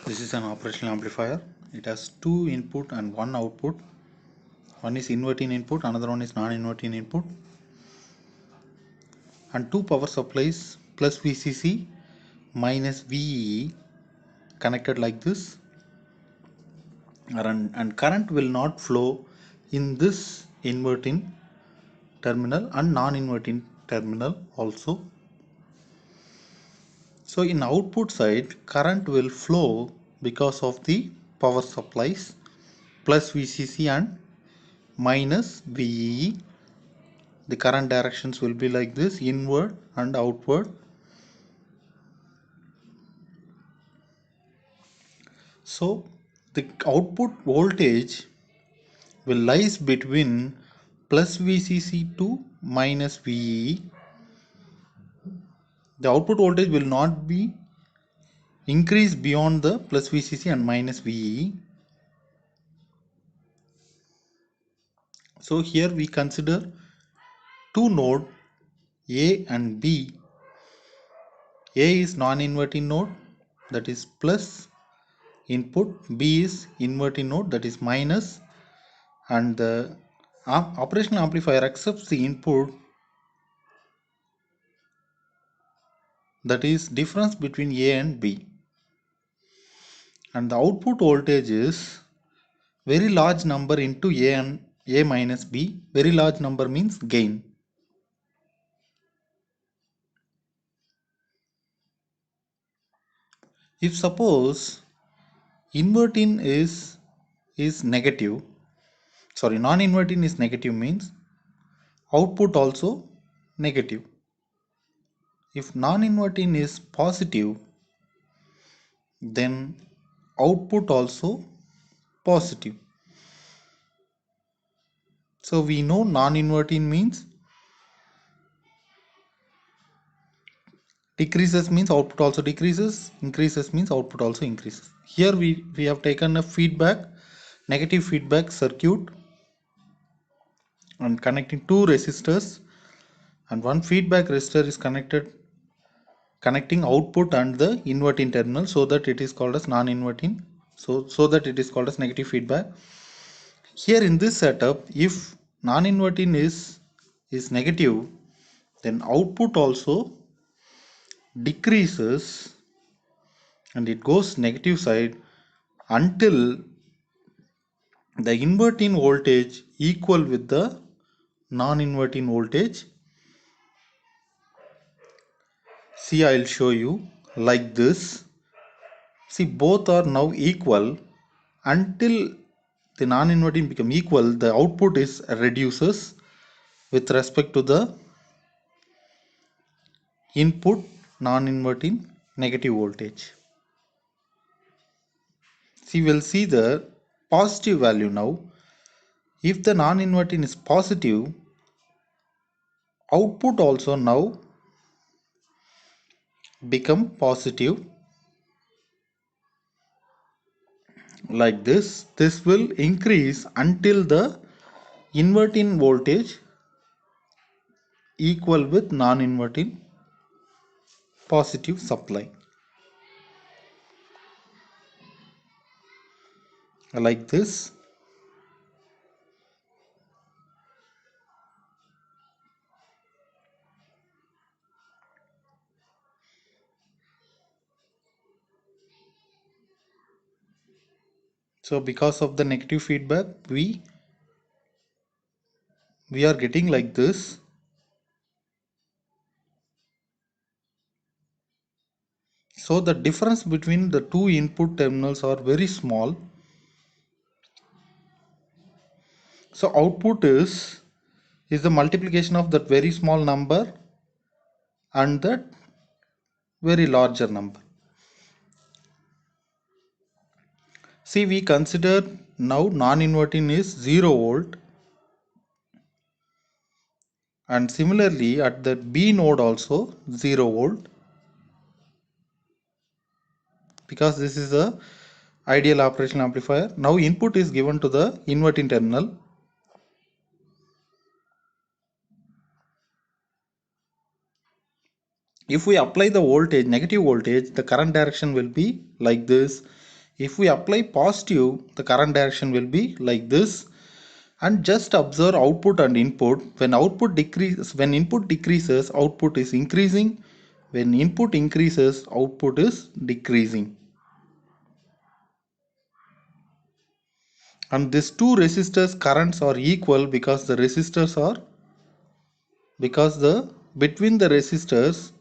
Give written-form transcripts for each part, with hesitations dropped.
This is an operational amplifier. It has two input and one output. One is inverting input, another one is non-inverting input, and two power supplies plus VCC minus VEE connected like this, and current will not flow in this inverting terminal and non-inverting terminal also. So in output side, current will flow because of the power supplies plus VCC and minus VEE. The current directions will be like this, inward and outward. So the output voltage will lies between plus VCC to minus VEE. The output voltage will not be increased beyond the plus VCC and minus VEE. So here we consider two node A and B. A is non-inverting node, that is plus input, B is inverting node, that is minus, and the operational amplifier accepts the input, that is difference between A and B, and the output voltage is very large number into A and A minus B. Very large number means gain. If suppose inverting is negative, non-inverting is negative, means output also negative. If non-inverting is positive, then output also positive. So we know non-inverting means decreases means output also decreases, increases means output also increases. Here we have taken a negative feedback circuit and connecting two resistors, and one feedback resistor is connecting output and the inverting terminal, so that it is called as non-inverting, so that it is called as negative feedback. Here in this setup, if non-inverting is negative, then output also decreases and it goes negative side until the inverting voltage equal with the non-inverting voltage. See, I will show you like this. See, both are now equal. Until the non-inverting become equal, the output is reduces with respect to the input non-inverting negative voltage. See, we'll see the positive value now. If the non-inverting is positive, output also now become positive like this. This will increase until the inverting voltage equal with non-inverting positive supply like this. So because of the negative feedback, we are getting like this. So the difference between the two input terminals are very small. So output is the multiplication of that very small number and that very larger number. See, we consider now non-inverting is 0 volt, and similarly at the B node also 0 volt, because this is a ideal operational amplifier. Now input is given to the inverting terminal. If we apply the voltage, negative voltage, the current direction will be like this. If we apply positive, the current direction will be like this. And just observe output and input. When input decreases, output is increasing. When input increases, output is decreasing. And these two resistors currents are equal because the between the resistors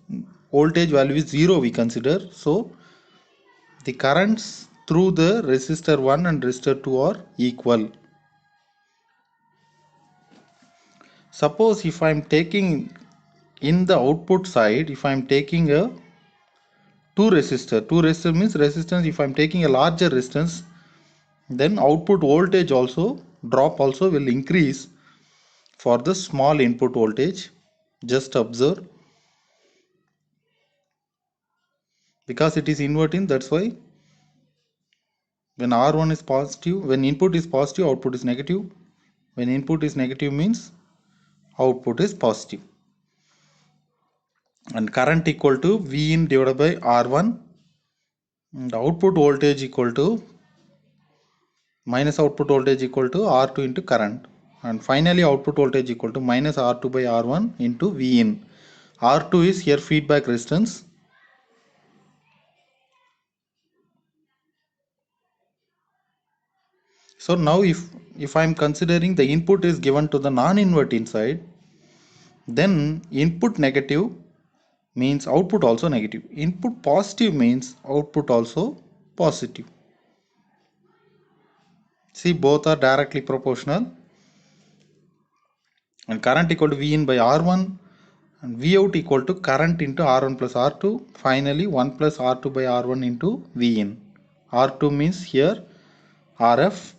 voltage value is 0 we consider. So the currents through the resistor 1 and resistor 2 are equal. Suppose if I am taking in the output side, if I am taking a two resistor means resistance. If I am taking a larger resistance, then output voltage also drop also will increase for the small input voltage. Just observe, because it is inverting, that's why when R1 is positive, when input is positive, output is negative. When input is negative means output is positive. And current equal to V in divided by R1, and output voltage equal to minus output voltage equal to R2 into current, and finally output voltage equal to minus R2 by R1 into V in. R2 is here feedback resistance. So now if I am considering the input is given to the non-inverting side, then input negative means output also negative. Input positive means output also positive. See, both are directly proportional. And current equal to V in by R1, and V out equal to current into R1 plus R2. Finally 1 plus R2 by R1 into V in. R2 means here RF.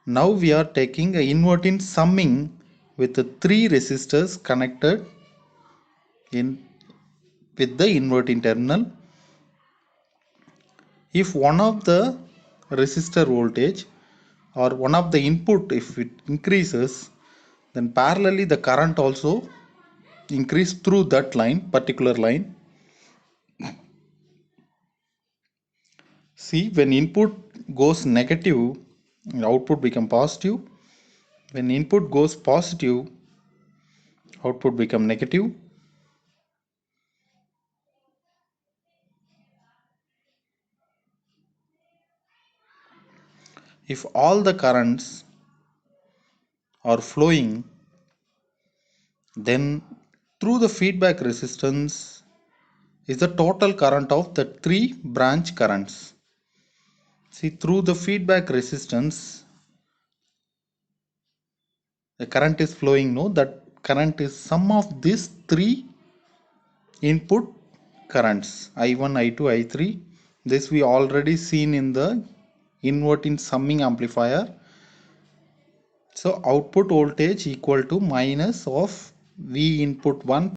Now we are taking a inverting summing with the three resistors connected in with the inverting terminal. If one of the resistor voltage or one of the input, if it increases, then parallelly the current also increase through that particular line. See, when input goes negative, output become positive. When input goes positive, output become negative. If all the currents are flowing, then through the feedback resistance is the total current of the three branch currents. See, through the feedback resistance, the current is flowing. No, that current is sum of these three input currents, I1, I2, I3. This we already seen in the inverting summing amplifier. So output voltage equal to minus of V input 1